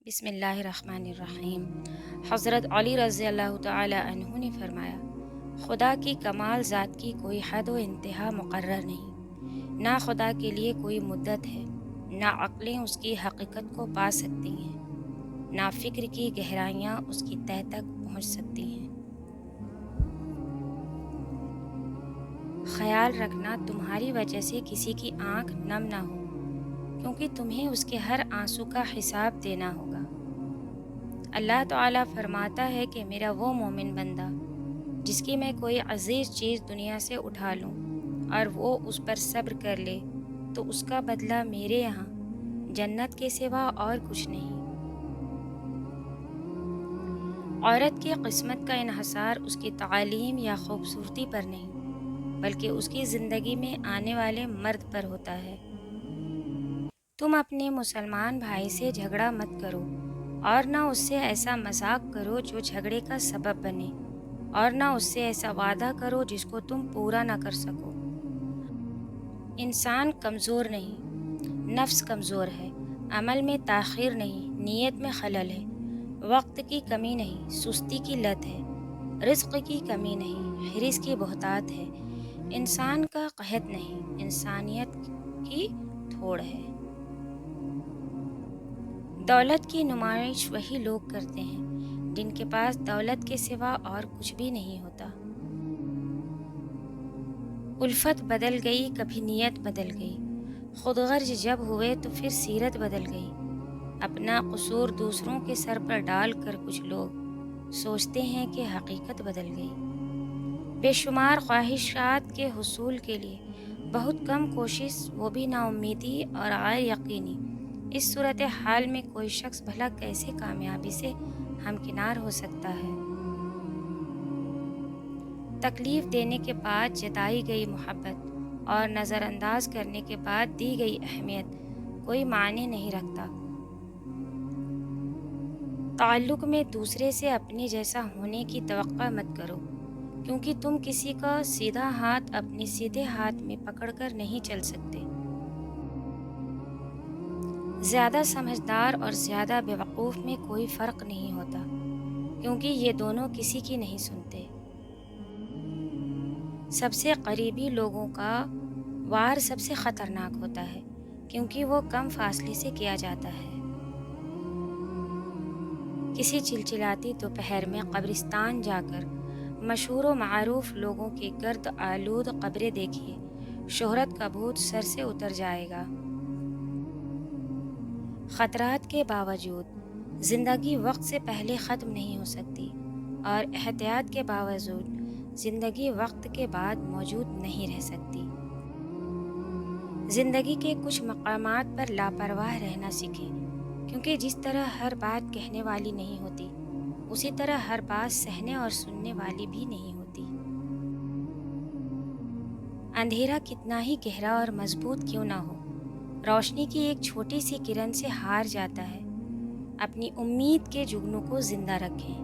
بسم اللہ الرحمن الرحیم۔ حضرت علی رضی اللہ تعالی عنہ نے فرمایا، خدا کی کمال ذات کی کوئی حد و انتہا مقرر نہیں، نہ خدا کے لیے کوئی مدت ہے، نہ عقلیں اس کی حقیقت کو پا سکتی ہیں، نہ فکر کی گہرائیاں اس کی تہ تک پہنچ سکتی ہیں۔ خیال رکھنا تمہاری وجہ سے کسی کی آنکھ نم نہ ہو، کیونکہ تمہیں اس کے ہر آنسو کا حساب دینا ہوگا۔ اللہ تعالیٰ فرماتا ہے کہ میرا وہ مومن بندہ جس کی میں کوئی عزیز چیز دنیا سے اٹھا لوں اور وہ اس پر صبر کر لے تو اس کا بدلہ میرے یہاں جنت کے سوا اور کچھ نہیں۔ عورت کی قسمت کا انحصار اس کی تعلیم یا خوبصورتی پر نہیں، بلکہ اس کی زندگی میں آنے والے مرد پر ہوتا ہے۔ تم اپنے مسلمان بھائی سے جھگڑا مت کرو اور نہ اس سے ایسا مذاق کرو جو جھگڑے کا سبب بنے، اور نہ اس سے ایسا وعدہ کرو جس کو تم پورا نہ کر سکو۔ انسان کمزور نہیں، نفس کمزور ہے، عمل میں تاخیر نہیں، نیت میں خلل ہے، وقت کی کمی نہیں، سستی کی لت ہے، رزق کی کمی نہیں، حرص کی بہتات ہے، انسان کا قحط نہیں، انسانیت کی تھوڑ ہے۔ دولت کی نمائش وہی لوگ کرتے ہیں جن کے پاس دولت کے سوا اور کچھ بھی نہیں ہوتا۔ الفت بدل گئی، کبھی نیت بدل گئی، خود غرض جب ہوئے تو پھر سیرت بدل گئی۔ اپنا قصور دوسروں کے سر پر ڈال کر کچھ لوگ سوچتے ہیں کہ حقیقت بدل گئی۔ بے شمار خواہشات کے حصول کے لیے بہت کم کوشش، وہ بھی نا امیدی اور غیر یقینی۔ اس صورتحال میں کوئی شخص بھلا کیسے کامیابی سے ہمکنار ہو سکتا ہے؟ تکلیف دینے کے بعد جتائی گئی محبت اور نظر انداز کرنے کے بعد دی گئی اہمیت کوئی معنی نہیں رکھتا۔ تعلق میں دوسرے سے اپنے جیسا ہونے کی توقع مت کرو، کیونکہ تم کسی کا سیدھا ہاتھ اپنے سیدھے ہاتھ میں پکڑ کر نہیں چل سکتے۔ زیادہ سمجھدار اور زیادہ بیوقوف میں کوئی فرق نہیں ہوتا، کیونکہ یہ دونوں کسی کی نہیں سنتے۔ سب سے قریبی لوگوں کا وار سب سے خطرناک ہوتا ہے، کیونکہ وہ کم فاصلے سے کیا جاتا ہے۔ کسی چلچلاتی دوپہر میں قبرستان جا کر مشہور و معروف لوگوں کی گرد آلود قبریں دیکھیے، شہرت کا بھوت سر سے اتر جائے گا۔ خطرات کے باوجود زندگی وقت سے پہلے ختم نہیں ہو سکتی، اور احتیاط کے باوجود زندگی وقت کے بعد موجود نہیں رہ سکتی۔ زندگی کے کچھ مقامات پر لاپرواہ رہنا سیکھیں، کیونکہ جس طرح ہر بات کہنے والی نہیں ہوتی، اسی طرح ہر بات سہنے اور سننے والی بھی نہیں ہوتی۔ اندھیرا کتنا ہی گہرا اور مضبوط کیوں نہ ہو، روشنی کی ایک چھوٹی سی کرن سے ہار جاتا ہے۔ اپنی امید کے جگنوں کو زندہ رکھیں۔